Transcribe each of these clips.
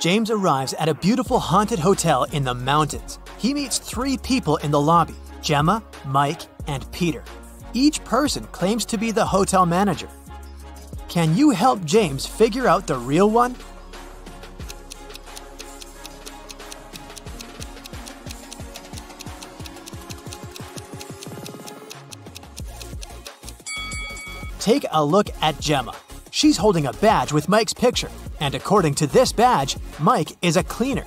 James arrives at a beautiful haunted hotel in the mountains. He meets 3 people in the lobby: Gemma, Mike, and Peter. Each person claims to be the hotel manager. Can you help James figure out the real one? Take a look at Gemma. She's holding a badge with Mike's picture, and according to this badge, Mike is a cleaner.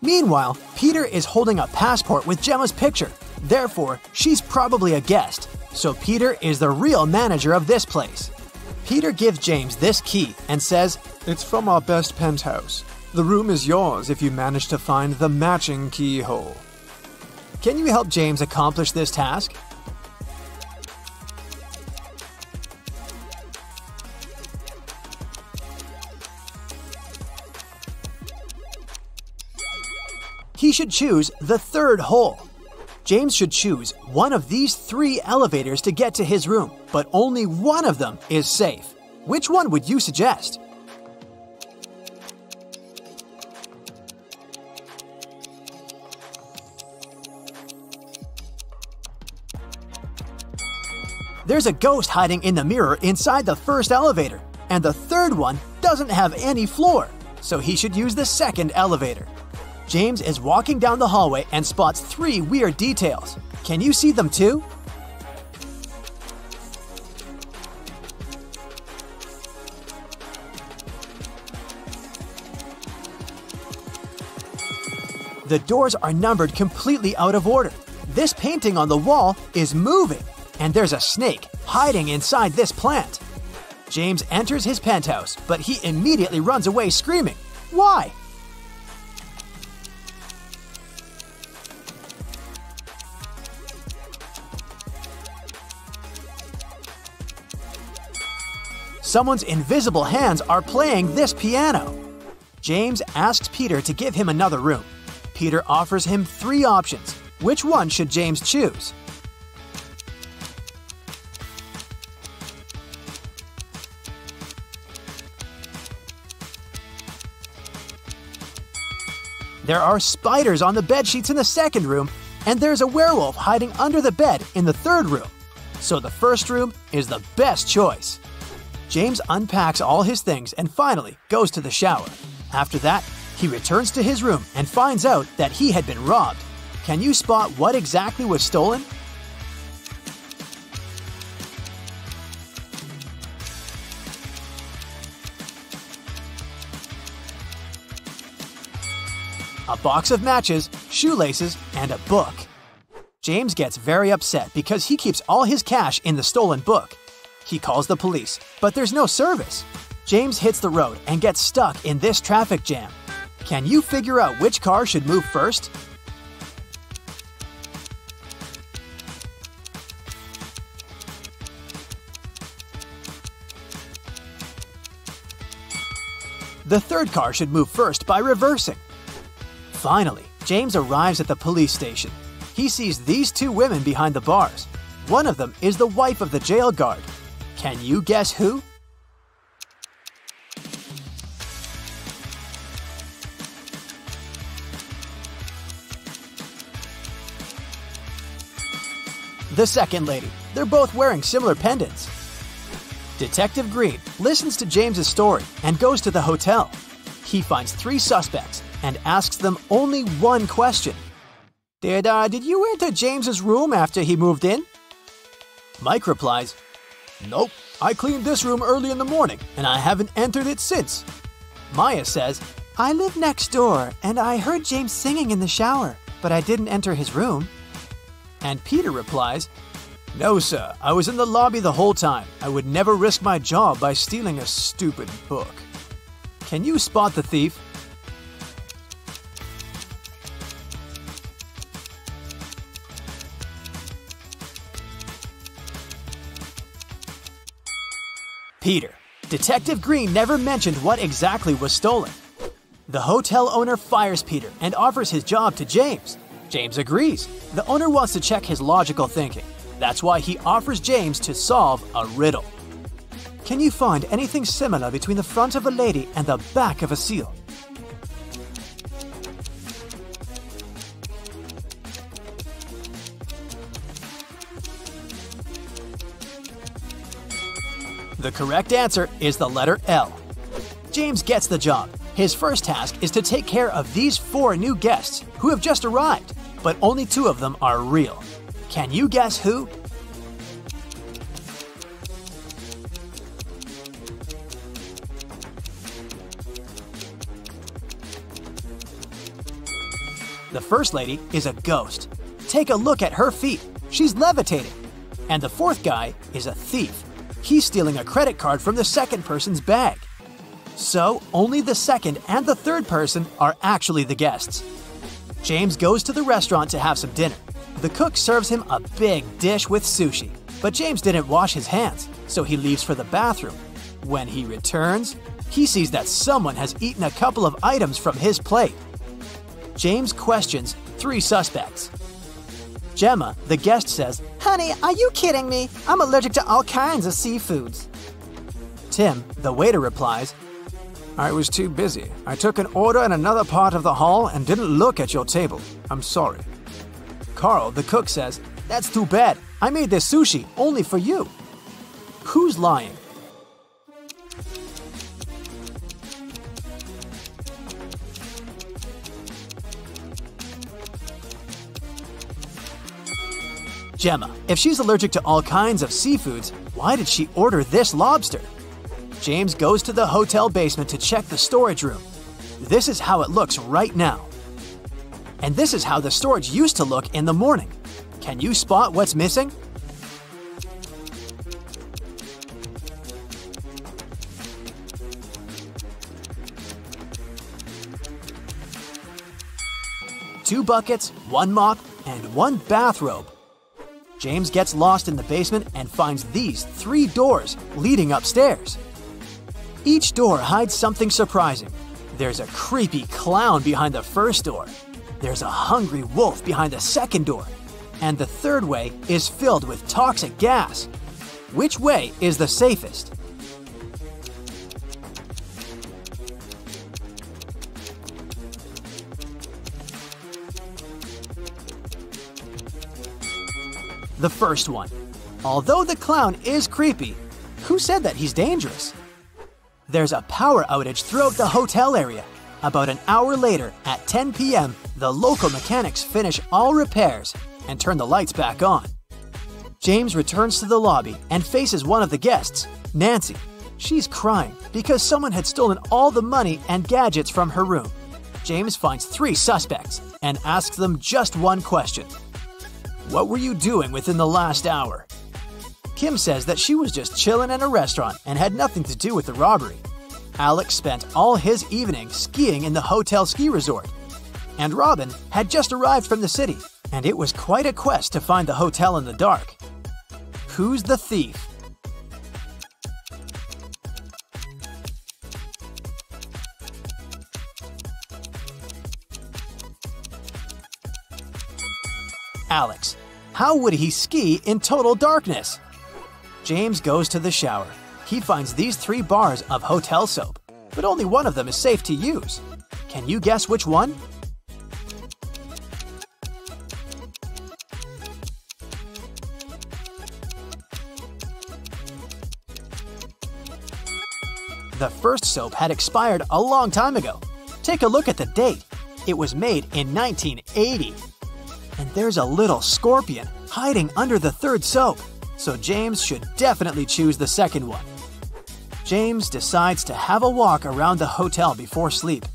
Meanwhile, Peter is holding a passport with Gemma's picture. Therefore, she's probably a guest. So Peter is the real manager of this place. Peter gives James this key and says, "It's from our best penthouse. The room is yours if you manage to find the matching keyhole." Can you help James accomplish this task? He should choose the 3rd hole. James should choose one of these 3 elevators to get to his room, but only one of them is safe. Which one would you suggest? There's a ghost hiding in the mirror inside the 1st elevator, and the 3rd one doesn't have any floor, so he should use the 2nd elevator. James is walking down the hallway and spots 3 weird details. Can you see them too? The doors are numbered completely out of order. This painting on the wall is moving, and there's a snake hiding inside this plant. James enters his penthouse, but he immediately runs away screaming. Why? Someone's invisible hands are playing this piano. James asks Peter to give him another room. Peter offers him 3 options. Which one should James choose? There are spiders on the bedsheets in the 2nd room, and there's a werewolf hiding under the bed in the 3rd room. So the 1st room is the best choice. James unpacks all his things and finally goes to the shower. After that, he returns to his room and finds out that he had been robbed. Can you spot what exactly was stolen? A box of matches, shoelaces, and a book. James gets very upset because he keeps all his cash in the stolen book. He calls the police, but there's no service. James hits the road and gets stuck in this traffic jam. Can you figure out which car should move first? The 3rd car should move first by reversing. Finally, James arrives at the police station. He sees these 2 women behind the bars. One of them is the wife of the jail guard. Can you guess who? The 2nd lady. They're both wearing similar pendants. Detective Green listens to James's story and goes to the hotel. He finds 3 suspects and asks them only one question. Did you enter James's room after he moved in? Mike replies, "Nope, I cleaned this room early in the morning and I haven't entered it since." Maya says, "I live next door and I heard James singing in the shower, but I didn't enter his room." And Peter replies, "No, sir, I was in the lobby the whole time. I would never risk my job by stealing a stupid book." Can you spot the thief? Peter. Detective Green never mentioned what exactly was stolen. The hotel owner fires Peter and offers his job to James. James agrees. The owner wants to check his logical thinking. That's why he offers James to solve a riddle. Can you find anything similar between the front of a lady and the back of a seal? The correct answer is the letter L. James gets the job. His first task is to take care of these 4 new guests who have just arrived, but only 2 of them are real. Can you guess who? The first lady is a ghost. Take a look at her feet. She's levitating. And the 4th guy is a thief. He's stealing a credit card from the second person's bag. So, only the second and the 3rd person are actually the guests. James goes to the restaurant to have some dinner. The cook serves him a big dish with sushi, but James didn't wash his hands, so he leaves for the bathroom. When he returns, he sees that someone has eaten a couple of items from his plate. James questions 3 suspects. Gemma, the guest, says, "Honey, are you kidding me? I'm allergic to all kinds of seafoods." Tim, the waiter, replies, I was too busy. I took an order in another part of the hall and didn't look at your table. I'm sorry. Carl, the cook, says, "That's too bad. I made this sushi only for you." Who's lying? Gemma, if she's allergic to all kinds of seafoods, why did she order this lobster? James goes to the hotel basement to check the storage room. This is how it looks right now. And this is how the storage used to look in the morning. Can you spot what's missing? Two buckets, 1 mop, and 1 bathrobe. James gets lost in the basement and finds these 3 doors leading upstairs. Each door hides something surprising. There's a creepy clown behind the first door. There's a hungry wolf behind the second door. And the 3rd way is filled with toxic gas. Which way is the safest? The first one. Although the clown is creepy, who said that he's dangerous? There's a power outage throughout the hotel area. About an hour later, at 10 p.m., the local mechanics finish all repairs and turn the lights back on. James returns to the lobby and faces one of the guests, Nancy. She's crying because someone had stolen all the money and gadgets from her room. James finds 3 suspects and asks them just one question. What were you doing within the last hour? Kim says that she was just chilling in a restaurant and had nothing to do with the robbery. Alex spent all his evening skiing in the hotel ski resort. And Robin had just arrived from the city, and it was quite a quest to find the hotel in the dark. Who's the thief? Alex. How would he ski in total darkness? James goes to the shower. He finds these 3 bars of hotel soap, but only one of them is safe to use. Can you guess which one? The first soap had expired a long time ago. Take a look at the date. It was made in 1980. And there's a little scorpion hiding under the 3rd soap, so James should definitely choose the second one. James decides to have a walk around the hotel before sleep.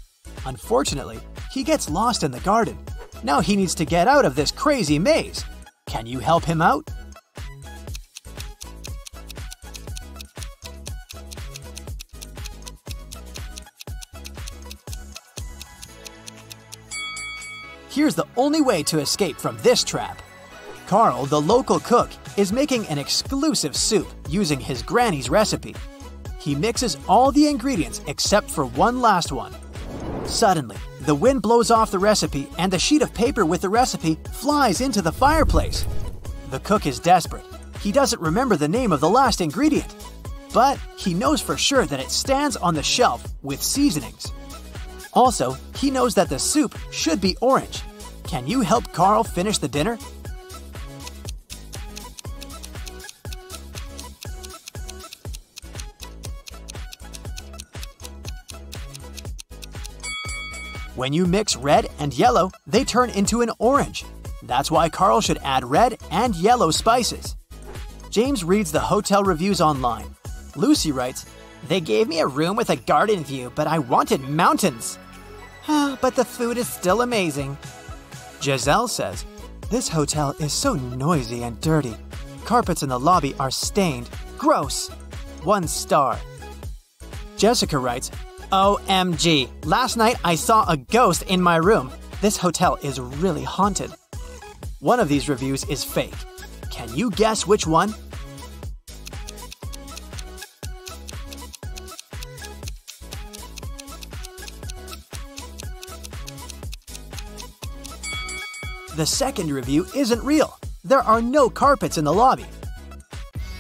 Unfortunately, he gets lost in the garden. Now he needs to get out of this crazy maze. Can you help him out? Here's the only way to escape from this trap. Carl, the local cook, is making an exclusive soup using his granny's recipe. He mixes all the ingredients except for one last one. Suddenly, the wind blows off the recipe and the sheet of paper with the recipe flies into the fireplace. The cook is desperate. He doesn't remember the name of the last ingredient, but he knows for sure that it stands on the shelf with seasonings. Also, he knows that the soup should be orange. Can you help Carl finish the dinner? When you mix red and yellow, they turn into an orange. That's why Carl should add red and yellow spices. James reads the hotel reviews online. Lucy writes, "They gave me a room with a garden view, but I wanted mountains." But the food is still amazing. Giselle says, "This hotel is so noisy and dirty. Carpets in the lobby are stained. Gross. 1 star." Jessica writes, "OMG, last night I saw a ghost in my room. This hotel is really haunted." One of these reviews is fake. Can you guess which one? The second review isn't real. There are no carpets in the lobby.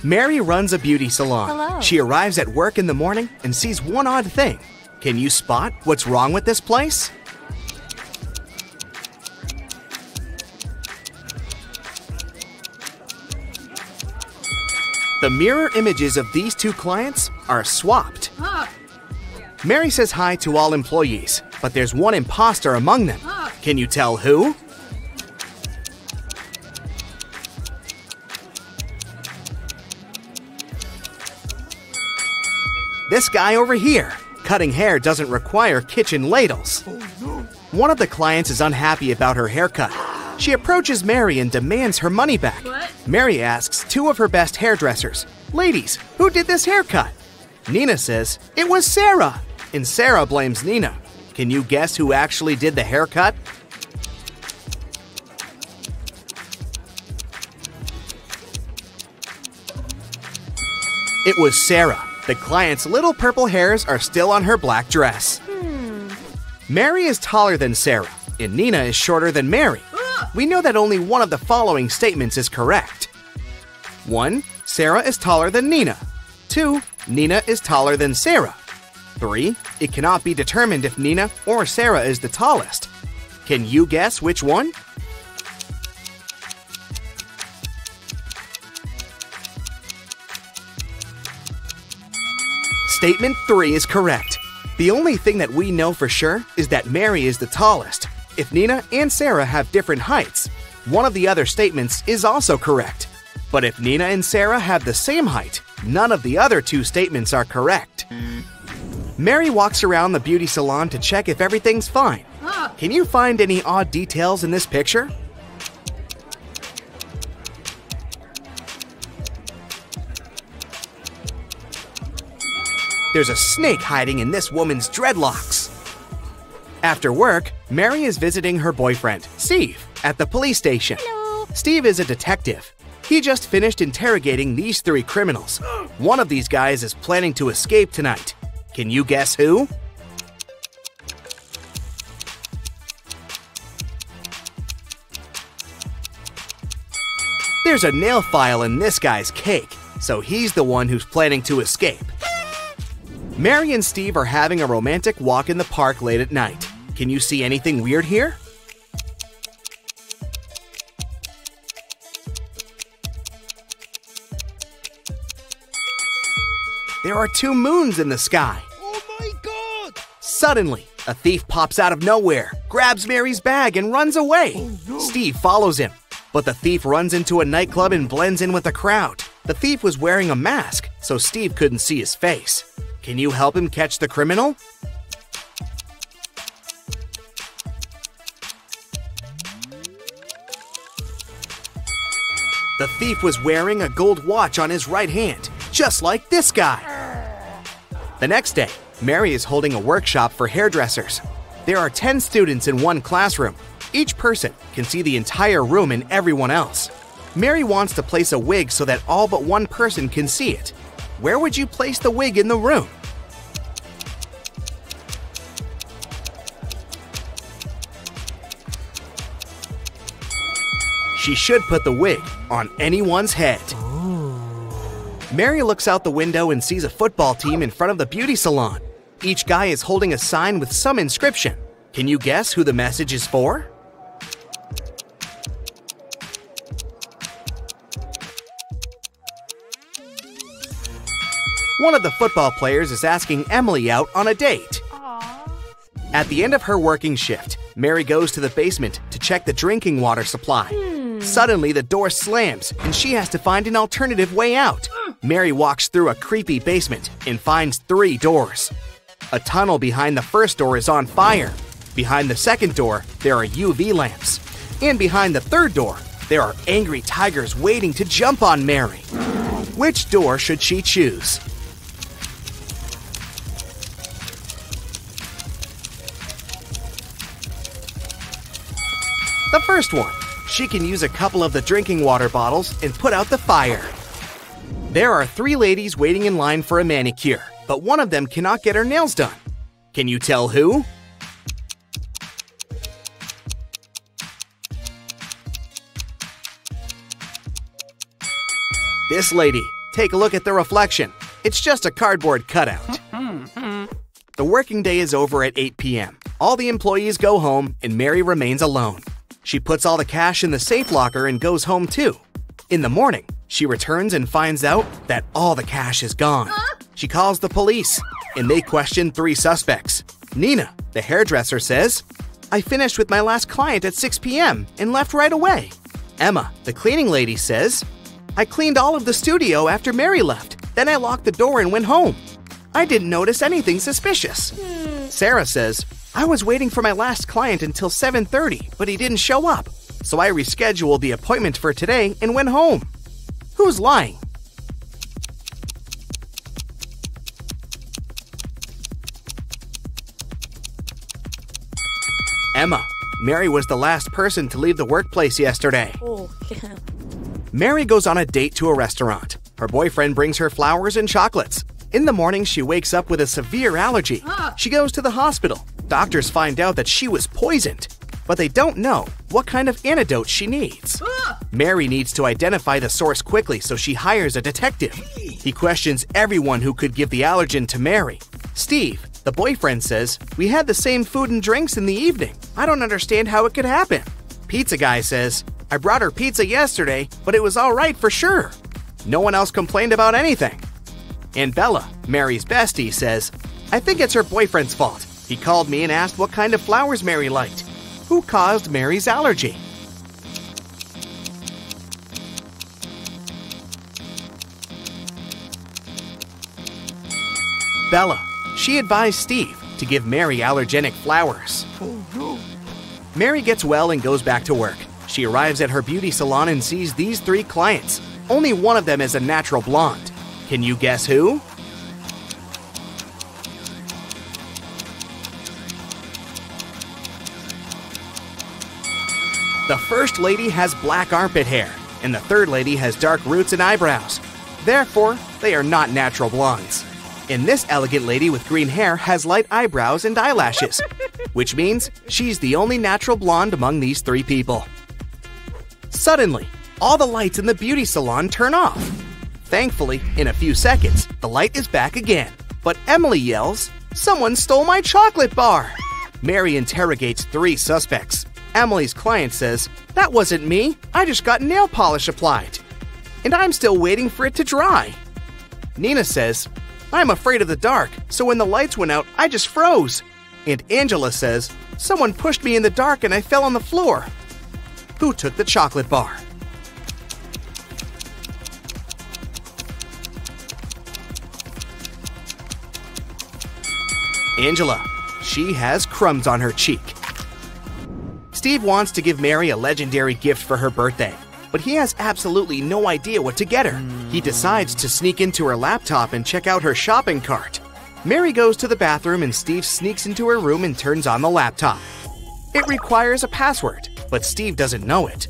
Mary runs a beauty salon. Hello. She arrives at work in the morning and sees one odd thing. Can you spot what's wrong with this place? The mirror images of these two clients are swapped. Mary says hi to all employees, but there's one imposter among them. Can you tell who? This guy over here. Cutting hair doesn't require kitchen ladles. One of the clients is unhappy about her haircut. She approaches Mary and demands her money back. Mary asks 2 of her best hairdressers, "Ladies, who did this haircut?" Nina says, "It was Sarah." And Sarah blames Nina. Can you guess who actually did the haircut? It was Sarah. The client's little purple hairs are still on her black dress. Mary is taller than Sarah, and Nina is shorter than Mary. We know that only one of the following statements is correct. 1. Sarah is taller than Nina. 2. Nina is taller than Sarah. 3. It cannot be determined if Nina or Sarah is the tallest. Can you guess which one? Statement 3 is correct. The only thing that we know for sure is that Mary is the tallest. If Nina and Sarah have different heights, one of the other statements is also correct. But if Nina and Sarah have the same height, none of the other 2 statements are correct. Mary walks around the beauty salon to check if everything's fine. Can you find any odd details in this picture? There's a snake hiding in this woman's dreadlocks. After work, Mary is visiting her boyfriend, Steve, at the police station. Hello. Steve is a detective. He just finished interrogating these 3 criminals. One of these guys is planning to escape tonight. Can you guess who? There's a nail file in this guy's cake, so he's the one who's planning to escape. Mary and Steve are having a romantic walk in the park late at night. Can you see anything weird here? There are 2 moons in the sky. Oh my God! Suddenly, a thief pops out of nowhere, grabs Mary's bag, and runs away. Oh, no. Steve follows him, but the thief runs into a nightclub and blends in with the crowd. The thief was wearing a mask, so Steve couldn't see his face. Can you help him catch the criminal? The thief was wearing a gold watch on his right hand, just like this guy. The next day, Mary is holding a workshop for hairdressers. There are 10 students in one classroom. Each person can see the entire room and everyone else. Mary wants to place a wig so that all but one person can see it. Where would you place the wig in the room? She should put the wig on anyone's head. Mary looks out the window and sees a football team in front of the beauty salon. Each guy is holding a sign with some inscription. Can you guess who the message is for? One of the football players is asking Emily out on a date. At the end of her working shift, Mary goes to the basement to check the drinking water supply. Suddenly, the door slams, and she has to find an alternative way out. Mary walks through a creepy basement and finds 3 doors. A tunnel behind the first door is on fire. Behind the second door, there are UV lamps. And behind the third door, there are angry tigers waiting to jump on Mary. Which door should she choose? The first one. She can use a couple of the drinking water bottles and put out the fire. There are 3 ladies waiting in line for a manicure, but one of them cannot get her nails done. Can you tell who? This lady. Take a look at the reflection. It's just a cardboard cutout. The working day is over at 8 p.m. All the employees go home and Mary remains alone. She puts all the cash in the safe locker and goes home too. In the morning, she returns and finds out that all the cash is gone. She calls the police, and they question 3 suspects. Nina, the hairdresser, says, "I finished with my last client at 6 p.m. and left right away." Emma, the cleaning lady, says, "I cleaned all of the studio after Mary left. Then I locked the door and went home. I didn't notice anything suspicious." Sarah says, "I was waiting for my last client until 7:30, but he didn't show up. So I rescheduled the appointment for today and went home." Who's lying? Emma. Mary was the last person to leave the workplace yesterday. Mary goes on a date to a restaurant. Her boyfriend brings her flowers and chocolates. In the morning, she wakes up with a severe allergy. She goes to the hospital. Doctors find out that she was poisoned, but they don't know what kind of antidote she needs. Mary needs to identify the source quickly, so she hires a detective. He questions everyone who could give the allergen to Mary. Steve, the boyfriend, says, "We had the same food and drinks in the evening. I don't understand how it could happen." Pizza guy says, "I brought her pizza yesterday, but it was all right for sure. No one else complained about anything." And Bella, Mary's bestie, says, "I think it's her boyfriend's fault. He called me and asked what kind of flowers Mary liked. Who caused Mary's allergy?" Bella. She advised Steve to give Mary allergenic flowers. Mary gets well and goes back to work. She arrives at her beauty salon and sees these 3 clients. Only one of them is a natural blonde. Can you guess who? The first lady has black armpit hair, and the third lady has dark roots and eyebrows. Therefore, they are not natural blondes. And this elegant lady with green hair has light eyebrows and eyelashes, which means she's the only natural blonde among these 3 people. Suddenly, all the lights in the beauty salon turn off. Thankfully, in a few seconds, the light is back again. But Emily yells, "Someone stole my chocolate bar!" Mary interrogates 3 suspects. Emily's client says, "That wasn't me. I just got nail polish applied. And I'm still waiting for it to dry." Nina says, "I'm afraid of the dark, so when the lights went out, I just froze." And Angela says, "Someone pushed me in the dark and I fell on the floor." Who took the chocolate bar? Angela. She has crumbs on her cheek. Steve wants to give Mary a legendary gift for her birthday, but he has absolutely no idea what to get her. He decides to sneak into her laptop and check out her shopping cart. Mary goes to the bathroom and Steve sneaks into her room and turns on the laptop. It requires a password, but Steve doesn't know it.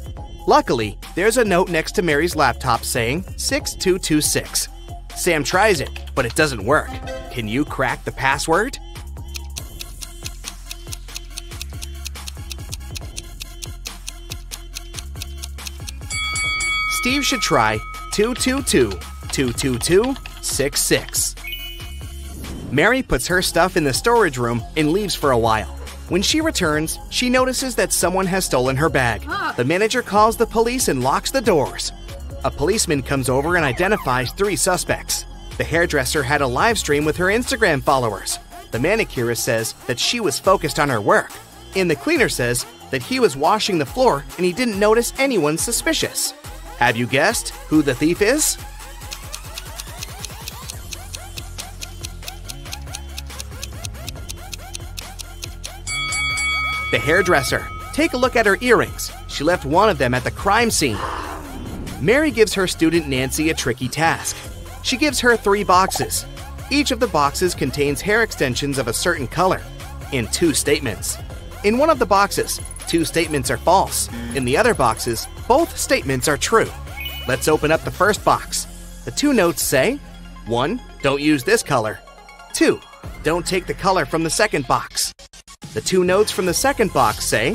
Luckily, there's a note next to Mary's laptop saying 6226. Sam tries it, but it doesn't work. Can you crack the password? Steve should try 222-222-66. Mary puts her stuff in the storage room and leaves for a while. When she returns, she notices that someone has stolen her bag. The manager calls the police and locks the doors. A policeman comes over and identifies 3 suspects. The hairdresser had a live stream with her Instagram followers. The manicurist says that she was focused on her work, and the cleaner says that he was washing the floor and he didn't notice anyone suspicious. Have you guessed who the thief is? The hairdresser. Take a look at her earrings. She left one of them at the crime scene. Mary gives her student Nancy a tricky task. She gives her 3 boxes. Each of the boxes contains hair extensions of a certain color, and 2 statements. In one of the boxes, 2 statements are false. In the other boxes, both statements are true. Let's open up the first box. The 2 notes say, 1. Don't use this color. 2. Don't take the color from the second box. The 2 notes from the second box say,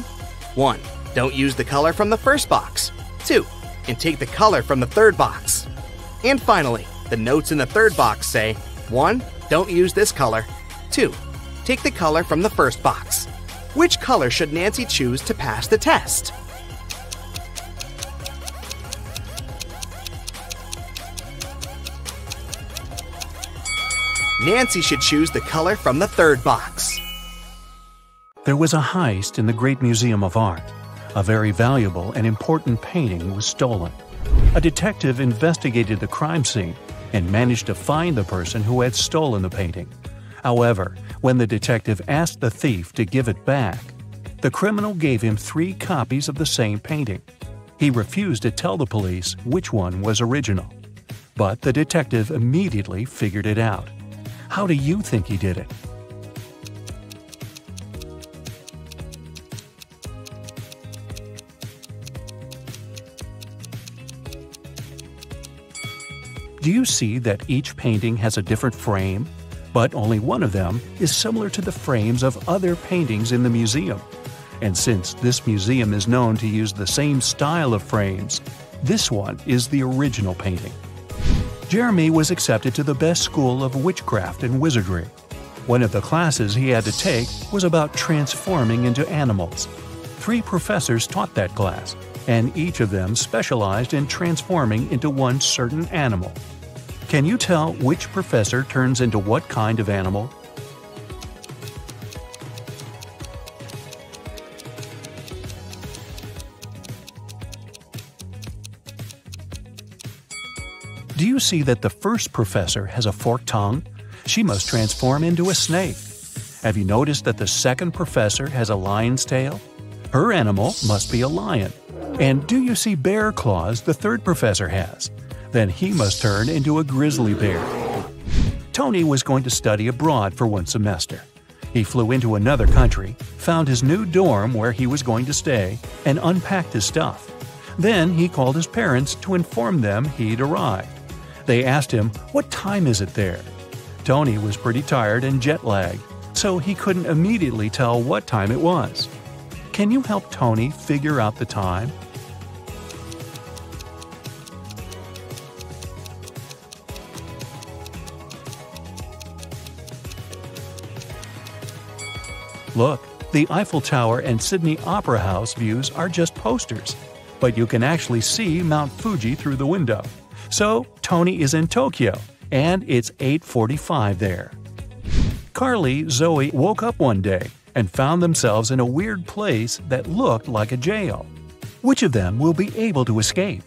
1. Don't use the color from the first box. 2. And take the color from the third box. And finally, the notes in the third box say, 1. Don't use this color. 2. Take the color from the first box. Which color should Nancy choose to pass the test? Nancy should choose the color from the third box. There was a heist in the Great Museum of Art. A very valuable and important painting was stolen. A detective investigated the crime scene and managed to find the person who had stolen the painting. However, when the detective asked the thief to give it back, the criminal gave him 3 copies of the same painting. He refused to tell the police which one was original. But the detective immediately figured it out. How do you think he did it? Do you see that each painting has a different frame? But only one of them is similar to the frames of other paintings in the museum. And since this museum is known to use the same style of frames, this one is the original painting. Jeremy was accepted to the best school of witchcraft and wizardry. One of the classes he had to take was about transforming into animals. 3 professors taught that class, and each of them specialized in transforming into one certain animal. Can you tell which professor turns into what kind of animal? Do you see that the first professor has a forked tongue? She must transform into a snake. Have you noticed that the second professor has a lion's tail? Her animal must be a lion. And do you see bear claws the third professor has? Then he must turn into a grizzly bear. Tony was going to study abroad for 1 semester. He flew into another country, found his new dorm where he was going to stay, and unpacked his stuff. Then he called his parents to inform them he'd arrived. They asked him, "What time is it there?" Tony was pretty tired and jet-lagged, so he couldn't immediately tell what time it was. Can you help Tony figure out the time? Look, the Eiffel Tower and Sydney Opera House views are just posters, but you can actually see Mount Fuji through the window. So, Tony is in Tokyo, and it's 8:45 there. Carly, Zoe woke up one day and found themselves in a weird place that looked like a jail. Which of them will be able to escape?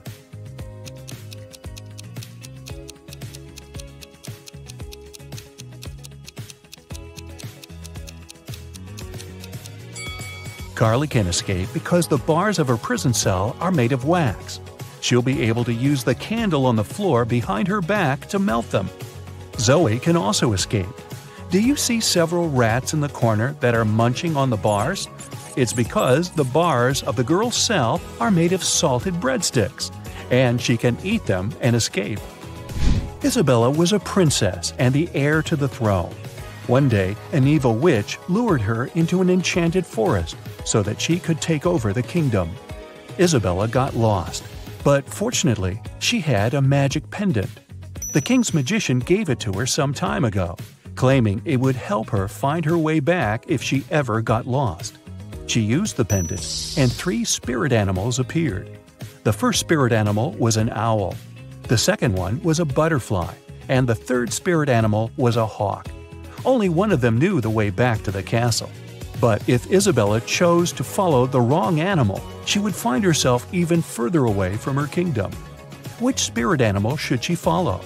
Carly can escape because the bars of her prison cell are made of wax. She'll be able to use the candle on the floor behind her back to melt them. Zoe can also escape. Do you see several rats in the corner that are munching on the bars? It's because the bars of the girl's cell are made of salted breadsticks, and she can eat them and escape. Isabella was a princess and the heir to the throne. One day, an evil witch lured her into an enchanted forest so that she could take over the kingdom. Isabella got lost, but fortunately, she had a magic pendant. The king's magician gave it to her some time ago, claiming it would help her find her way back if she ever got lost. She used the pendant, and 3 spirit animals appeared. The first spirit animal was an owl, the second one was a butterfly, and the third spirit animal was a hawk. Only one of them knew the way back to the castle. But if Isabella chose to follow the wrong animal, she would find herself even further away from her kingdom. Which spirit animal should she follow?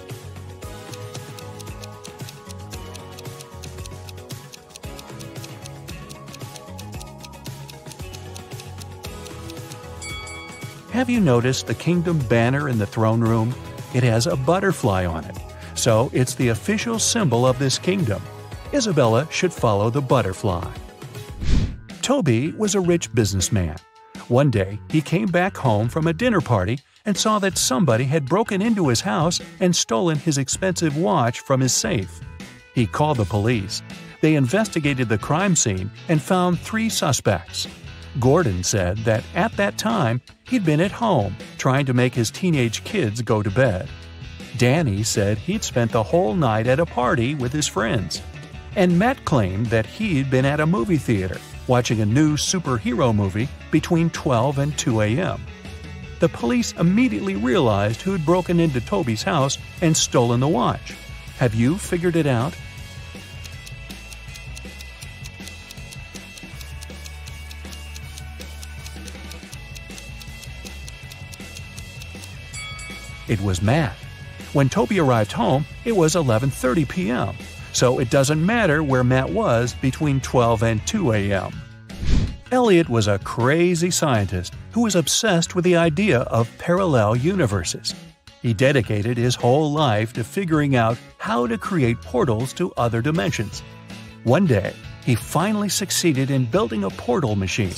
Have you noticed the kingdom banner in the throne room? It has a butterfly on it, so it's the official symbol of this kingdom. Isabella should follow the butterfly. Toby was a rich businessman. One day, he came back home from a dinner party and saw that somebody had broken into his house and stolen his expensive watch from his safe. He called the police. They investigated the crime scene and found 3 suspects. Gordon said that at that time, he'd been at home trying to make his teenage kids go to bed. Danny said he'd spent the whole night at a party with his friends. And Matt claimed that he'd been at a movie theater watching a new superhero movie between 12 and 2 a.m. The police immediately realized who'd broken into Toby's house and stolen the watch. Have you figured it out? It was Matt. When Toby arrived home, it was 11:30 p.m., so it doesn't matter where Matt was between 12 and 2 a.m. Elliot was a crazy scientist who was obsessed with the idea of parallel universes. He dedicated his whole life to figuring out how to create portals to other dimensions. One day, he finally succeeded in building a portal machine.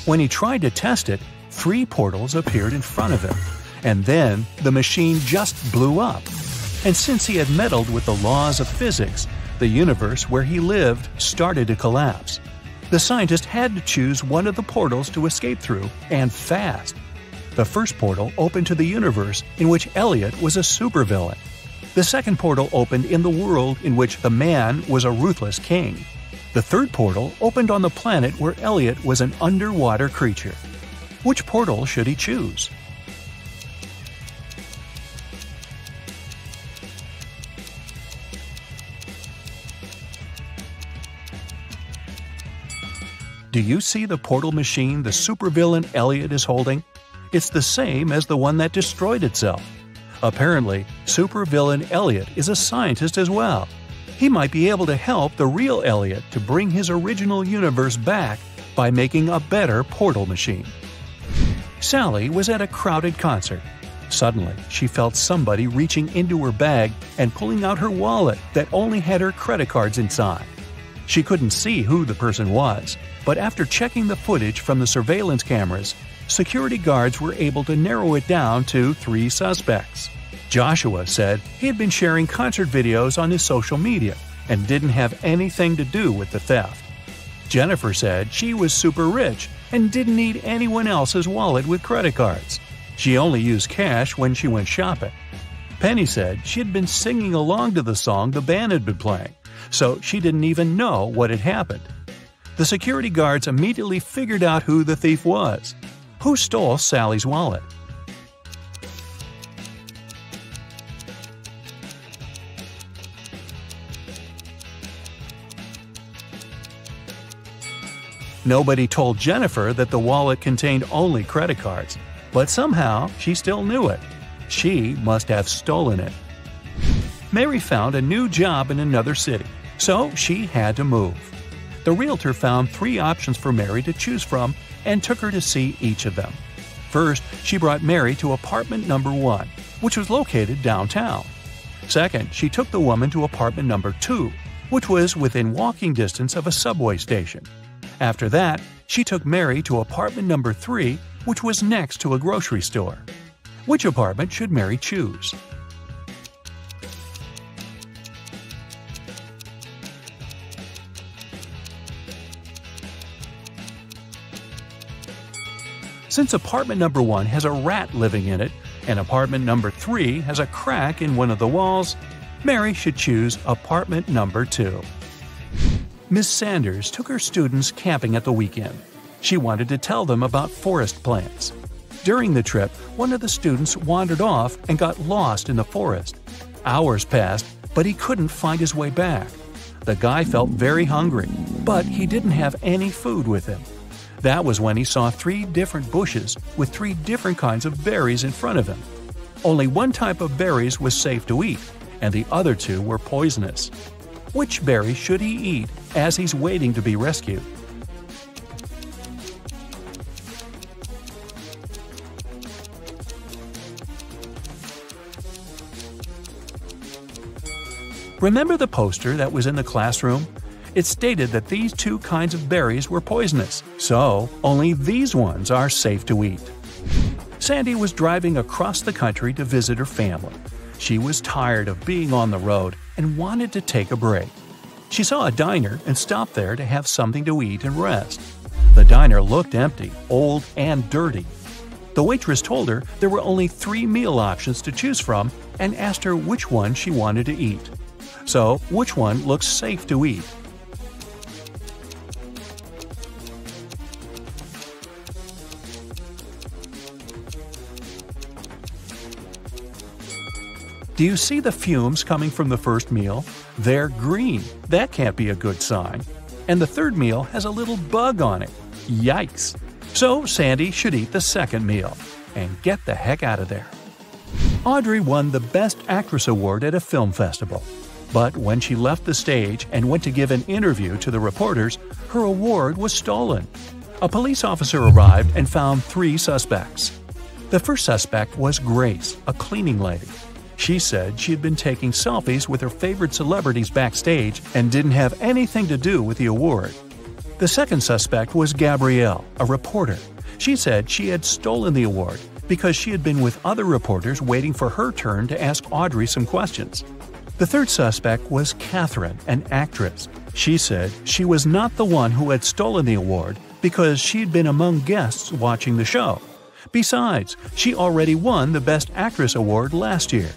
When he tried to test it, 3 portals appeared in front of him. And then the machine just blew up. And since he had meddled with the laws of physics, the universe where he lived started to collapse. The scientist had to choose one of the portals to escape through, and fast. The first portal opened to the universe in which Elliot was a supervillain. The second portal opened in the world in which the man was a ruthless king. The third portal opened on the planet where Elliot was an underwater creature. Which portal should he choose? Do you see the portal machine the supervillain Elliot is holding? It's the same as the one that destroyed itself. Apparently, supervillain Elliot is a scientist as well. He might be able to help the real Elliot to bring his original universe back by making a better portal machine. Sally was at a crowded concert. Suddenly, she felt somebody reaching into her bag and pulling out her wallet that only had her credit cards inside. She couldn't see who the person was, but after checking the footage from the surveillance cameras, security guards were able to narrow it down to 3 suspects. Joshua said he had been sharing concert videos on his social media and didn't have anything to do with the theft. Jennifer said she was super rich and didn't need anyone else's wallet with credit cards. She only used cash when she went shopping. Penny said she had been singing along to the song the band had been playing, so she didn't even know what had happened. The security guards immediately figured out who the thief was. Who stole Sally's wallet? Nobody told Jennifer that the wallet contained only credit cards, but somehow she still knew it. She must have stolen it. Mary found a new job in another city, so she had to move. The realtor found 3 options for Mary to choose from and took her to see each of them. First, she brought Mary to apartment number 1, which was located downtown. Second, she took the woman to apartment number 2, which was within walking distance of a subway station. After that, she took Mary to apartment number 3, which was next to a grocery store. Which apartment should Mary choose? Since apartment number 1 has a rat living in it, and apartment number 3 has a crack in one of the walls, Mary should choose apartment number 2. Miss Sanders took her students camping at the weekend. She wanted to tell them about forest plants. During the trip, one of the students wandered off and got lost in the forest. Hours passed, but he couldn't find his way back. The guy felt very hungry, but he didn't have any food with him. That was when he saw 3 different bushes with 3 different kinds of berries in front of him. Only one type of berries was safe to eat, and the other 2 were poisonous. Which berry should he eat as he's waiting to be rescued? Remember the poster that was in the classroom? It stated that these 2 kinds of berries were poisonous, so only these ones are safe to eat. Sandy was driving across the country to visit her family. She was tired of being on the road and wanted to take a break. She saw a diner and stopped there to have something to eat and rest. The diner looked empty, old, and dirty. The waitress told her there were only 3 meal options to choose from and asked her which one she wanted to eat. So, which one looks safe to eat? Do you see the fumes coming from the first meal? They're green. That can't be a good sign. And the third meal has a little bug on it. Yikes! So Sandy should eat the second meal and get the heck out of there. Audrey won the Best Actress Award at a film festival. But when she left the stage and went to give an interview to the reporters, her award was stolen. A police officer arrived and found 3 suspects. The first suspect was Grace, a cleaning lady. She said she had been taking selfies with her favorite celebrities backstage and didn't have anything to do with the award. The second suspect was Gabrielle, a reporter. She said she had stolen the award because she had been with other reporters waiting for her turn to ask Audrey some questions. The third suspect was Catherine, an actress. She said she was not the one who had stolen the award because she'd been among guests watching the show. Besides, she already won the Best Actress Award last year.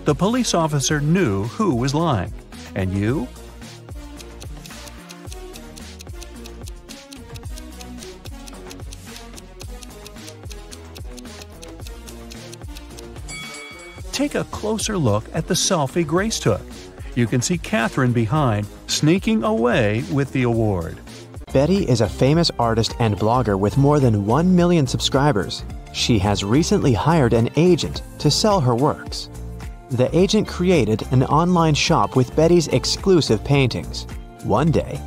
The police officer knew who was lying. And you? Take a closer look at the selfie Grace took. You can see Catherine behind, sneaking away with the award. Betty is a famous artist and blogger with more than 1 million subscribers. She has recently hired an agent to sell her works. The agent created an online shop with Betty's exclusive paintings. One day,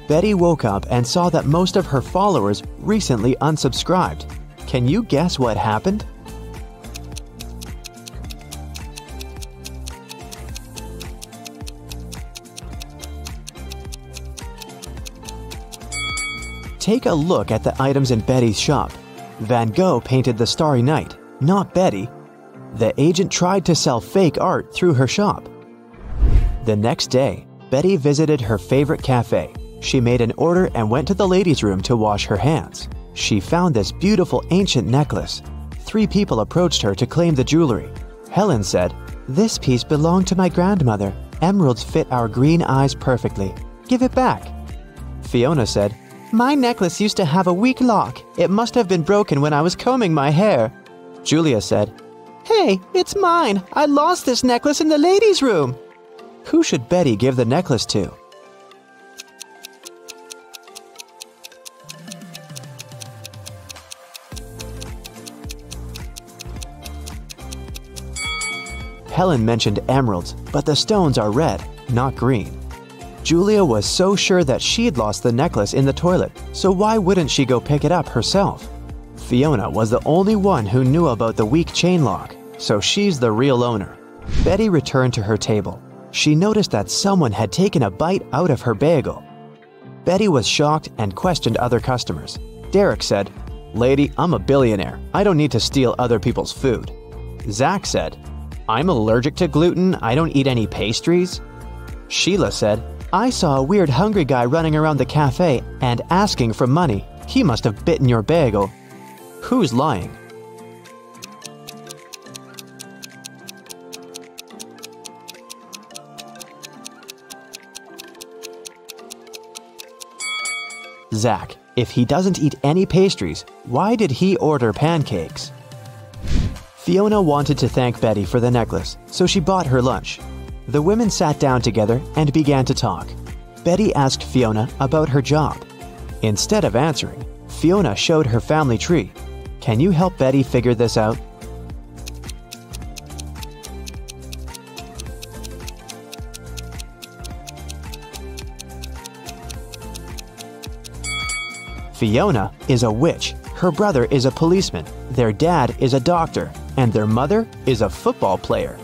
Betty woke up and saw that most of her followers recently unsubscribed. Can you guess what happened? Take a look at the items in Betty's shop. Van Gogh painted the Starry Night, not Betty. The agent tried to sell fake art through her shop. The next day, Betty visited her favorite cafe. She made an order and went to the ladies' room to wash her hands. She found this beautiful ancient necklace. 3 people approached her to claim the jewelry. Helen said, "This piece belonged to my grandmother. Emeralds fit our green eyes perfectly. Give it back." Fiona said, "My necklace used to have a weak lock. It must have been broken when I was combing my hair." Julia said, "Hey, it's mine. I lost this necklace in the ladies' room." Who should Betty give the necklace to? Helen mentioned emeralds, but the stones are red, not green. Julia was so sure that she'd lost the necklace in the toilet, so why wouldn't she go pick it up herself? Fiona was the only one who knew about the weak chain lock, so she's the real owner. Betty returned to her table. She noticed that someone had taken a bite out of her bagel. Betty was shocked and questioned other customers. Derek said, "Lady, I'm a billionaire. I don't need to steal other people's food." Zach said, "I'm allergic to gluten. I don't eat any pastries." Sheila said, "I saw a weird hungry guy running around the cafe and asking for money. He must have bitten your bagel." Who's lying? Zach. If he doesn't eat any pastries, why did he order pancakes? Fiona wanted to thank Betty for the necklace, so she bought her lunch. The women sat down together and began to talk. Betty asked Fiona about her job. Instead of answering, Fiona showed her family tree. Can you help Betty figure this out? Fiona is a witch, her brother is a policeman, their dad is a doctor, and their mother is a football player.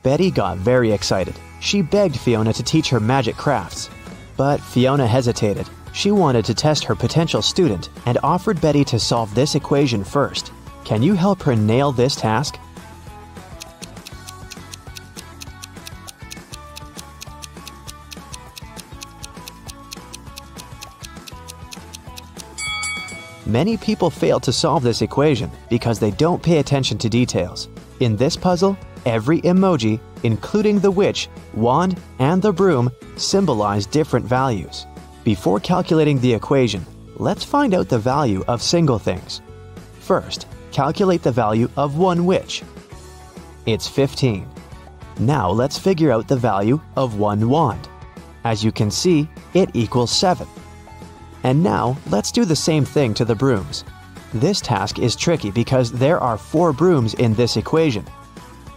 Betty got very excited. She begged Fiona to teach her magic crafts. But Fiona hesitated. She wanted to test her potential student and offered Betty to solve this equation first. Can you help her nail this task? Many people fail to solve this equation because they don't pay attention to details. In this puzzle, every emoji, including the witch, wand, and the broom, symbolize different values. Before calculating the equation, let's find out the value of single things. First, calculate the value of one witch. It's 15. Now let's figure out the value of one wand. As you can see, it equals 7. And now, let's do the same thing to the brooms. This task is tricky because there are 4 brooms in this equation.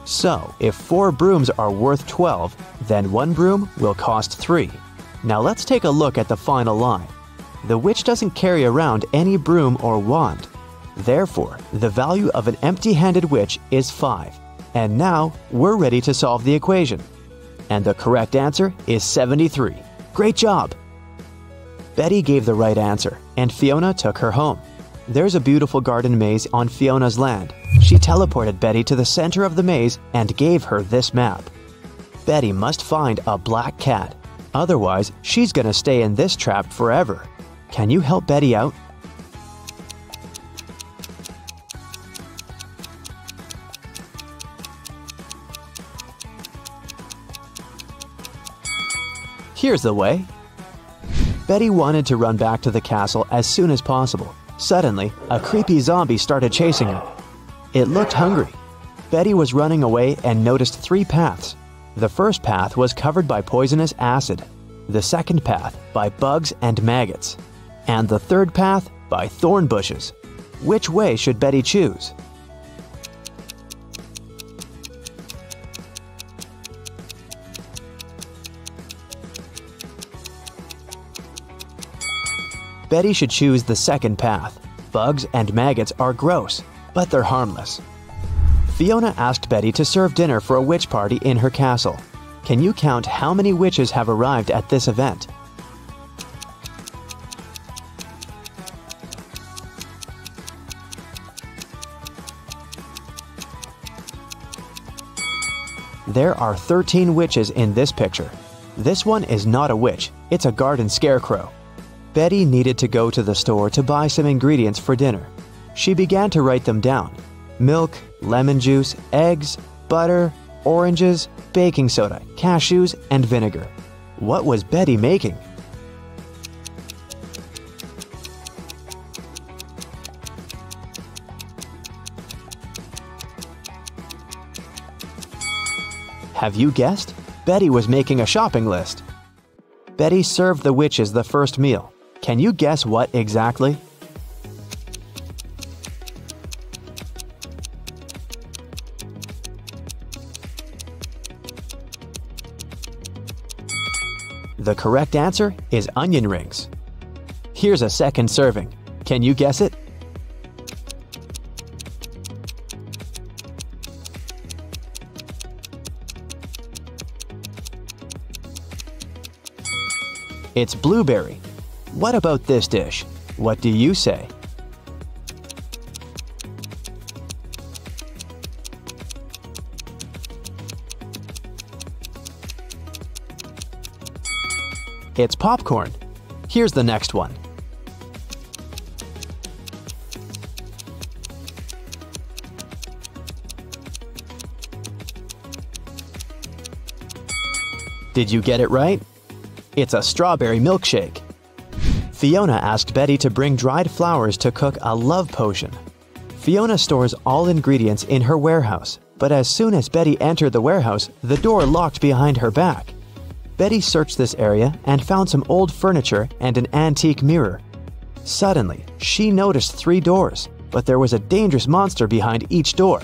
So, if 4 brooms are worth 12, then 1 broom will cost 3. Now let's take a look at the final line. The witch doesn't carry around any broom or wand. Therefore, the value of an empty-handed witch is 5. And now, we're ready to solve the equation. And the correct answer is 73. Great job! Betty gave the right answer, and Fiona took her home. There's a beautiful garden maze on Fiona's land. She teleported Betty to the center of the maze and gave her this map. Betty must find a black cat. Otherwise, she's gonna stay in this trap forever. Can you help Betty out? Here's the way. Betty wanted to run back to the castle as soon as possible. Suddenly, a creepy zombie started chasing her. It looked hungry. Betty was running away and noticed 3 paths. The first path was covered by poisonous acid, the second path by bugs and maggots, and the third path by thorn bushes. Which way should Betty choose? Betty should choose the second path. Bugs and maggots are gross, but they're harmless. Fiona asked Betty to serve dinner for a witch party in her castle. Can you count how many witches have arrived at this event? There are 13 witches in this picture. This one is not a witch, it's a garden scarecrow. Betty needed to go to the store to buy some ingredients for dinner. She began to write them down. Milk, lemon juice, eggs, butter, oranges, baking soda, cashews, and vinegar. What was Betty making? Have you guessed? Betty was making a shopping list. Betty served the witches the first meal. Can you guess what exactly? The correct answer is onion rings. Here's a second serving. Can you guess it? It's blueberry. What about this dish? What do you say? It's popcorn. Here's the next one. Did you get it right? It's a strawberry milkshake. Fiona asked Betty to bring dried flowers to cook a love potion. Fiona stores all ingredients in her warehouse, but as soon as Betty entered the warehouse, the door locked behind her back. Betty searched this area and found some old furniture and an antique mirror. Suddenly, she noticed 3 doors, but there was a dangerous monster behind each door.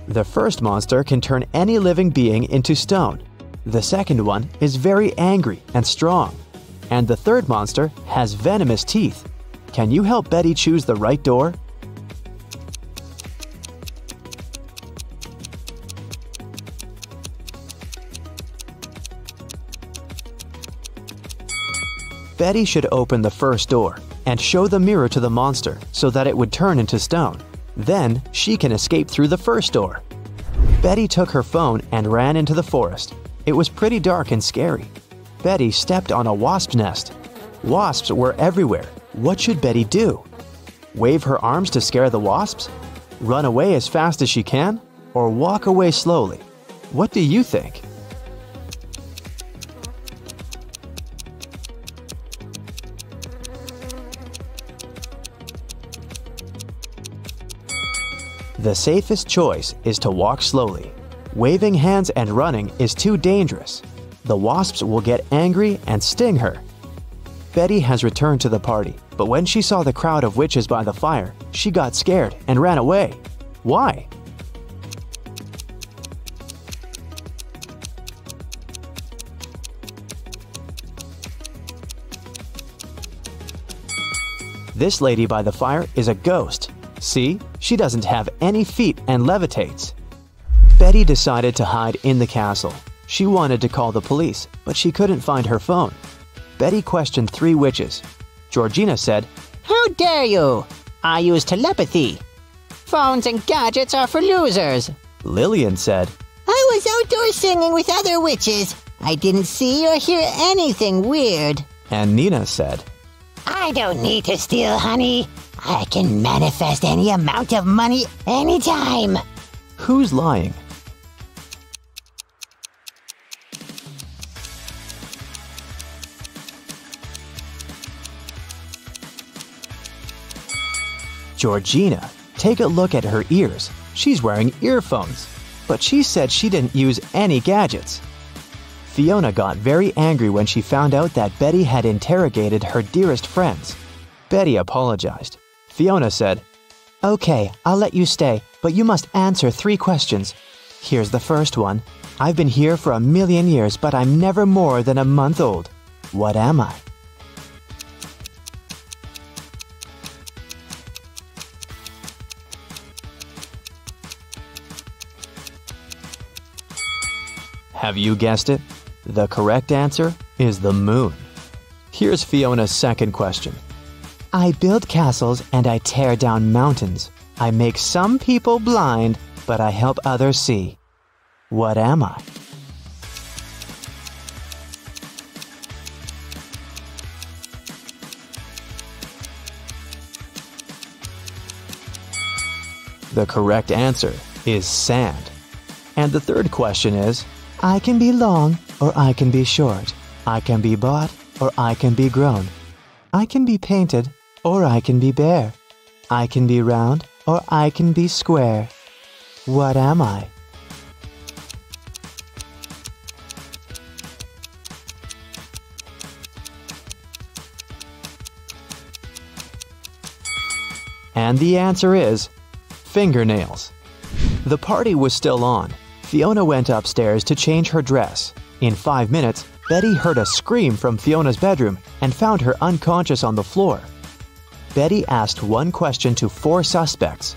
The first monster can turn any living being into stone. The second one is very angry and strong. And the third monster has venomous teeth. Can you help Betty choose the right door? Betty should open the first door and show the mirror to the monster so that it would turn into stone. Then she can escape through the first door. Betty took her phone and ran into the forest. It was pretty dark and scary. Betty stepped on a wasp nest. Wasps were everywhere. What should Betty do? Wave her arms to scare the wasps? Run away as fast as she can? Or walk away slowly? What do you think? The safest choice is to walk slowly. Waving hands and running is too dangerous. The wasps will get angry and sting her. Betty has returned to the party, but when she saw the crowd of witches by the fire, she got scared and ran away. Why? This lady by the fire is a ghost. See, she doesn't have any feet and levitates. Betty decided to hide in the castle. She wanted to call the police, but she couldn't find her phone. Betty questioned 3 witches. Georgina said, "How dare you? I use telepathy. Phones and gadgets are for losers." Lillian said, "I was outdoors singing with other witches. I didn't see or hear anything weird." and Nina said, "I don't need to steal honey. I can manifest any amount of money anytime." Who's lying? Georgina, take a look at her ears. She's wearing earphones, but she said she didn't use any gadgets. Fiona got very angry when she found out that Betty had interrogated her dearest friends. Betty apologized. Fiona said, "Okay, I'll let you stay, but you must answer 3 questions. Here's the first one. I've been here for 1,000,000 years, but I'm never more than a month old. What am I?" Have you guessed it? The correct answer is the moon. Here's Fiona's second question. I build castles and I tear down mountains. I make some people blind, but I help others see. What am I? The correct answer is sand. And the third question is, I can be long or I can be short. I can be bought or I can be grown. I can be painted or I can be bare. I can be round or I can be square. What am I? And the answer is fingernails. The party was still on. Fiona went upstairs to change her dress. In 5 minutes, Betty heard a scream from Fiona's bedroom and found her unconscious on the floor. Betty asked one question to 4 suspects.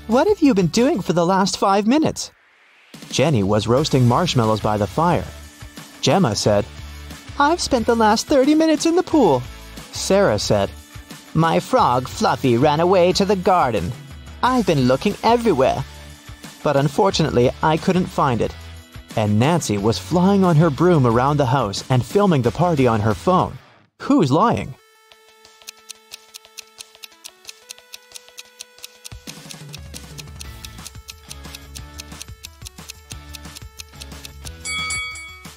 What have you been doing for the last 5 minutes? Jenny was roasting marshmallows by the fire. Gemma said, I've spent the last 30 minutes in the pool. Sarah said, My frog Fluffy ran away to the garden. I've been looking everywhere. But unfortunately, I couldn't find it. And Nancy was flying on her broom around the house and filming the party on her phone. Who's lying?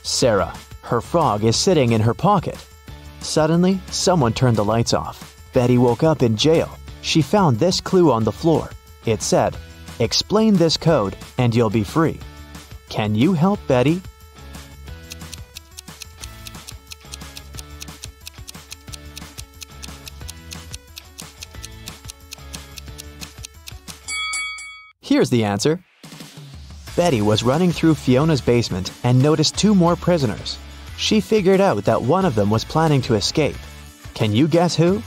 Sarah. Her frog is sitting in her pocket. Suddenly, someone turned the lights off. Betty woke up in jail. She found this clue on the floor. It said, Explain this code and you'll be free. Can you help Betty? Here's the answer. Betty was running through Fiona's basement and noticed 2 more prisoners. She figured out that one of them was planning to escape. Can you guess who?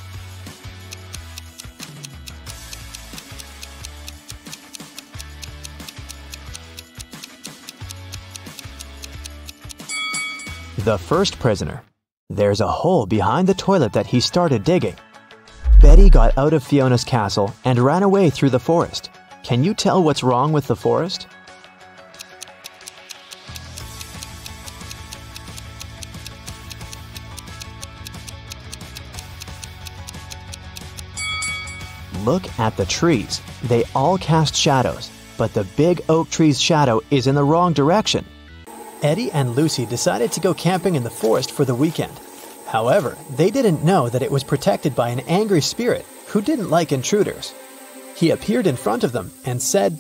The first prisoner. There's a hole behind the toilet that he started digging. Betty got out of Fiona's castle and ran away through the forest. Can you tell what's wrong with the forest? Look at the trees. They all cast shadows, but the big oak tree's shadow is in the wrong direction. Eddie and Lucy decided to go camping in the forest for the weekend. However, they didn't know that it was protected by an angry spirit who didn't like intruders. He appeared in front of them and said,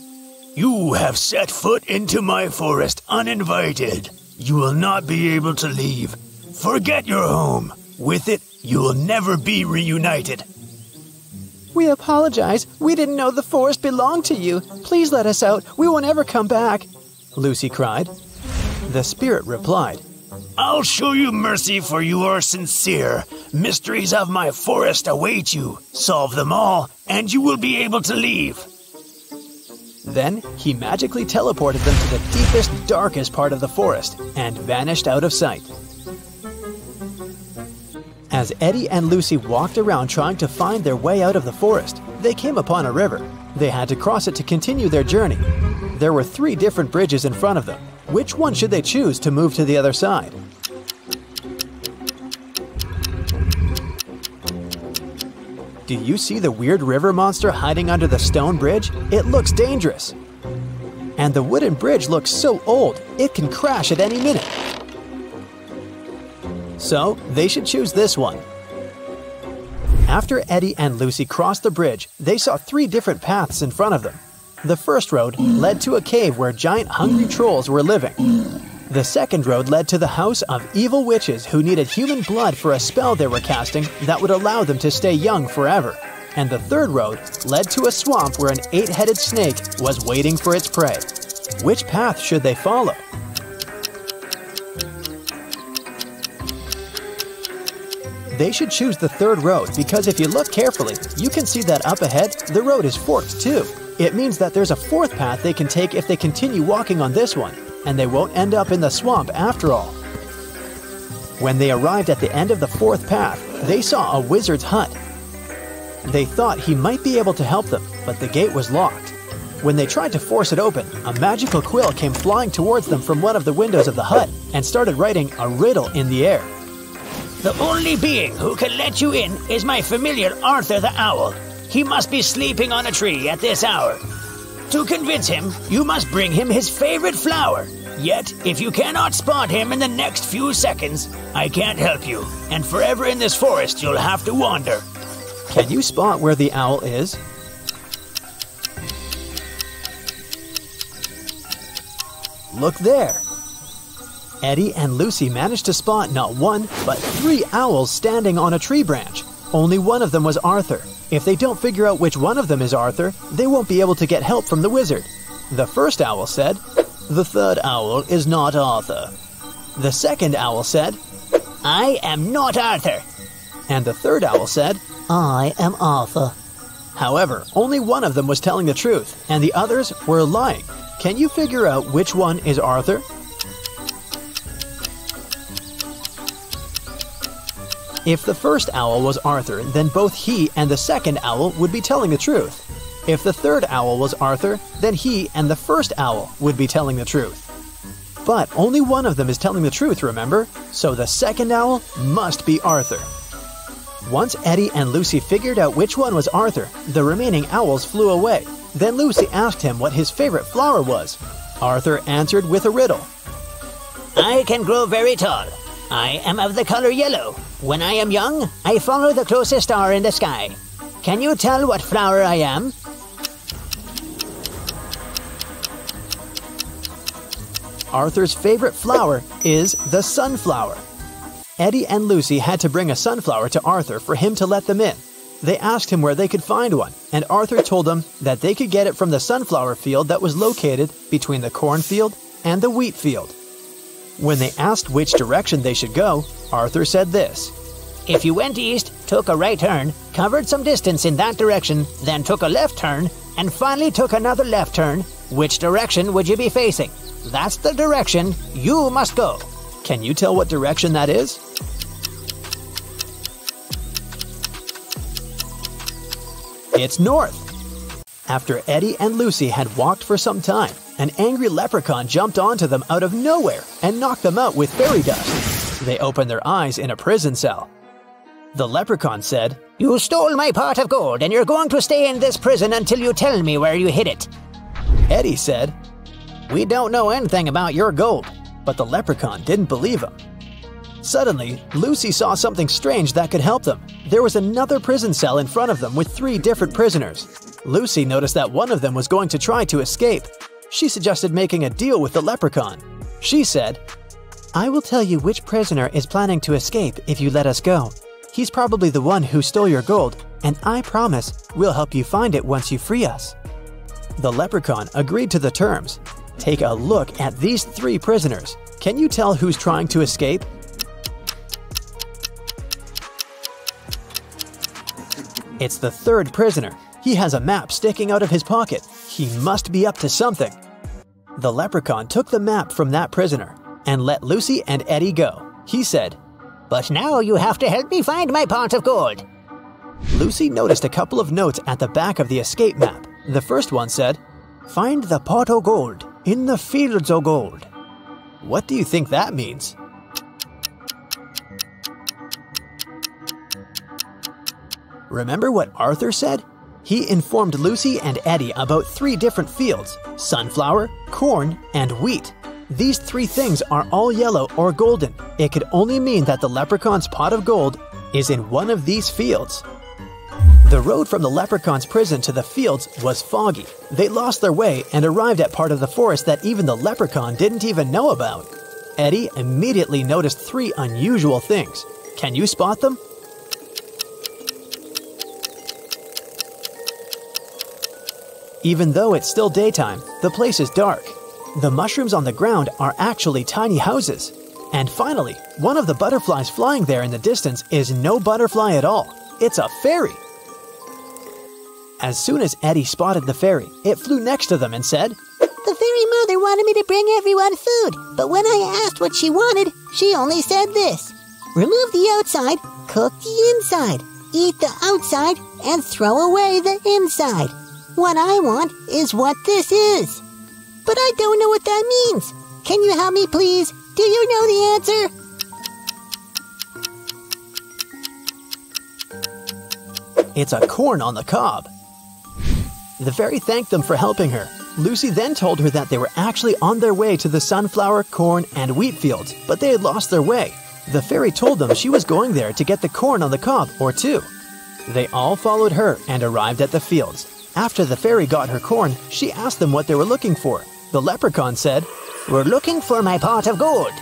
"You have set foot into my forest uninvited. You will not be able to leave. Forget your home. With it, you will never be reunited." "We apologize. We didn't know the forest belonged to you. Please let us out. We won't ever come back," Lucy cried. The spirit replied, "I'll show you mercy, for you are sincere. Mysteries of my forest await you. Solve them all, and you will be able to leave." Then he magically teleported them to the deepest, darkest part of the forest and vanished out of sight. As Eddie and Lucy walked around trying to find their way out of the forest, they came upon a river. They had to cross it to continue their journey. There were 3 different bridges in front of them. Which one should they choose to move to the other side? Do you see the weird river monster hiding under the stone bridge? It looks dangerous. And the wooden bridge looks so old, it can crash at any minute. So, they should choose this one. After Eddie and Lucy crossed the bridge, they saw 3 different paths in front of them. The first road led to a cave where giant hungry trolls were living. The second road led to the house of evil witches who needed human blood for a spell they were casting that would allow them to stay young forever. And the third road led to a swamp where an 8-headed snake was waiting for its prey. Which path should they follow? They should choose the third road because if you look carefully, you can see that up ahead, the road is forked too. It means that there's a 4th path they can take if they continue walking on this one, and they won't end up in the swamp after all. When they arrived at the end of the 4th path, they saw a wizard's hut. They thought he might be able to help them, but the gate was locked. When they tried to force it open, a magical quill came flying towards them from one of the windows of the hut and started writing a riddle in the air. "The only being who can let you in is my familiar Arthur the Owl. He must be sleeping on a tree at this hour. To convince him, you must bring him his favorite flower. Yet, if you cannot spot him in the next few seconds, I can't help you, and forever in this forest you'll have to wander." Can you spot where the owl is? Look there. Eddie and Lucy managed to spot not 1, but 3 owls standing on a tree branch. Only one of them was Arthur. If they don't figure out which one of them is Arthur, they won't be able to get help from the wizard. The first owl said, "The third owl is not Arthur." The second owl said, "I am not Arthur." And the third owl said, "I am Arthur." However, only one of them was telling the truth, and the others were lying. Can you figure out which one is Arthur? If the first owl was Arthur, then both he and the second owl would be telling the truth. If the third owl was Arthur, then he and the first owl would be telling the truth. But only one of them is telling the truth, remember? So the second owl must be Arthur. Once Eddie and Lucy figured out which one was Arthur, the remaining owls flew away. Then Lucy asked him what his favorite flower was. Arthur answered with a riddle. "I can grow very tall. I am of the color yellow. When I am young, I follow the closest star in the sky. Can you tell what flower I am?" Arthur's favorite flower is the sunflower. Eddie and Lucy had to bring a sunflower to Arthur for him to let them in. They asked him where they could find one, and Arthur told them that they could get it from the sunflower field that was located between the cornfield and the wheat field. When they asked which direction they should go, Arthur said this: If you went east, took a right turn, covered some distance in that direction, then took a left turn, and finally took another left turn, which direction would you be facing? That's the direction you must go. Can you tell what direction that is? It's north. After Eddie and Lucy had walked for some time, an angry leprechaun jumped onto them out of nowhere and knocked them out with fairy dust. They opened their eyes in a prison cell. The leprechaun said, You stole my pot of gold, and you're going to stay in this prison until you tell me where you hid it. Eddie said, We don't know anything about your gold. but the leprechaun didn't believe him. Suddenly, Lucy saw something strange that could help them. There was another prison cell in front of them with 3 different prisoners. Lucy noticed that one of them was going to try to escape. She suggested making a deal with the leprechaun. She said, I will tell you which prisoner is planning to escape if you let us go. He's probably the one who stole your gold, and I promise we'll help you find it once you free us. The leprechaun agreed to the terms. Take a look at these 3 prisoners. Can you tell who's trying to escape? It's the 3rd prisoner. He has a map sticking out of his pocket. He must be up to something. The leprechaun took the map from that prisoner and let Lucy and Eddie go. He said, But now you have to help me find my pot of gold. Lucy noticed a couple of notes at the back of the escape map. The first one said, Find the pot o' gold in the fields o' gold. What do you think that means? Remember what Arthur said? He informed Lucy and Eddie about 3 different fields: sunflower, corn, and wheat. These 3 things are all yellow or golden. It could only mean that the leprechaun's pot of gold is in one of these fields. The road from the leprechaun's prison to the fields was foggy. They lost their way and arrived at part of the forest that even the leprechaun didn't even know about. Eddie immediately noticed 3 unusual things. Can you spot them? Even though it's still daytime, the place is dark. The mushrooms on the ground are actually tiny houses. And finally, one of the butterflies flying there in the distance is no butterfly at all. It's a fairy. As soon as Eddie spotted the fairy, it flew next to them and said, The fairy mother wanted me to bring everyone food, but when I asked what she wanted, she only said this: remove the outside, cook the inside, eat the outside, and throw away the inside. What I want is what this is. But I don't know what that means. Can you help me, please? Do you know the answer? It's a corn on the cob. The fairy thanked them for helping her. Lucy then told her that they were actually on their way to the sunflower, corn, and wheat fields, but they had lost their way. The fairy told them she was going there to get the corn on the cob or 2. They all followed her and arrived at the fields. After the fairy got her corn, she asked them what they were looking for. The leprechaun said, We're looking for my pot of gold.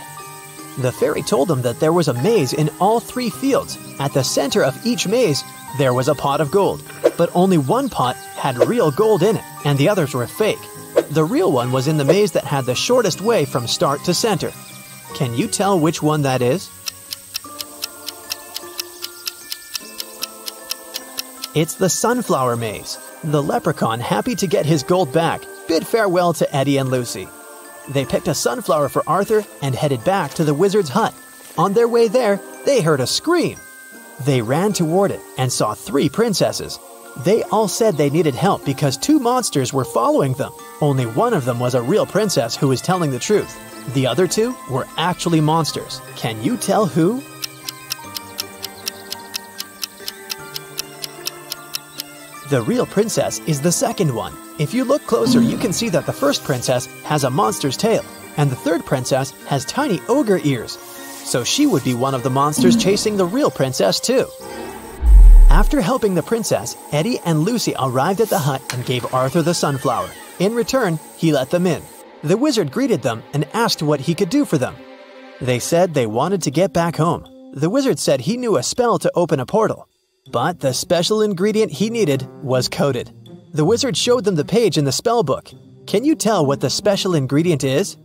The fairy told them that there was a maze in all 3 fields. At the center of each maze, there was a pot of gold, but only one pot had real gold in it, and the others were fake. The real one was in the maze that had the shortest way from start to center. Can you tell which one that is? It's the sunflower maze. The leprechaun, happy to get his gold back, bid farewell to Eddie and Lucy. They picked a sunflower for Arthur and headed back to the wizard's hut. On their way there, they heard a scream. They ran toward it and saw 3 princesses. They all said they needed help because 2 monsters were following them. Only one of them was a real princess who was telling the truth. The other 2 were actually monsters. Can you tell who? The real princess is the second one. If you look closer, you can see that the first princess has a monster's tail, and the 3rd princess has tiny ogre ears. So she would be one of the monsters chasing the real princess too. After helping the princess, Eddie and Lucy arrived at the hut and gave Arthur the sunflower. In return, he let them in. The wizard greeted them and asked what he could do for them. They said they wanted to get back home. The wizard said he knew a spell to open a portal. But the special ingredient he needed was coded. The wizard showed them the page in the spell book. Can you tell what the special ingredient is?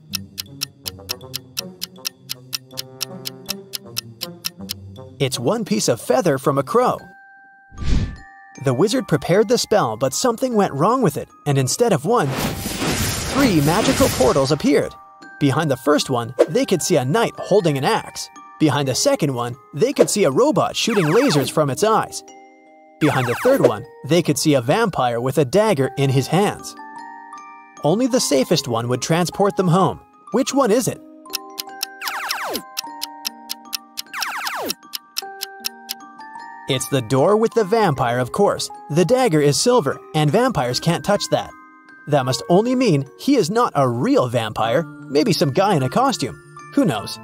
It's one piece of feather from a crow. The wizard prepared the spell, but something went wrong with it, and instead of one, 3 magical portals appeared. Behind the first one, they could see a knight holding an axe. Behind the second one, they could see a robot shooting lasers from its eyes. Behind the third one, they could see a vampire with a dagger in his hands. Only the safest one would transport them home. Which one is it? It's the door with the vampire, of course. The dagger is silver, and vampires can't touch that. That must only mean he is not a real vampire, maybe some guy in a costume. Who knows?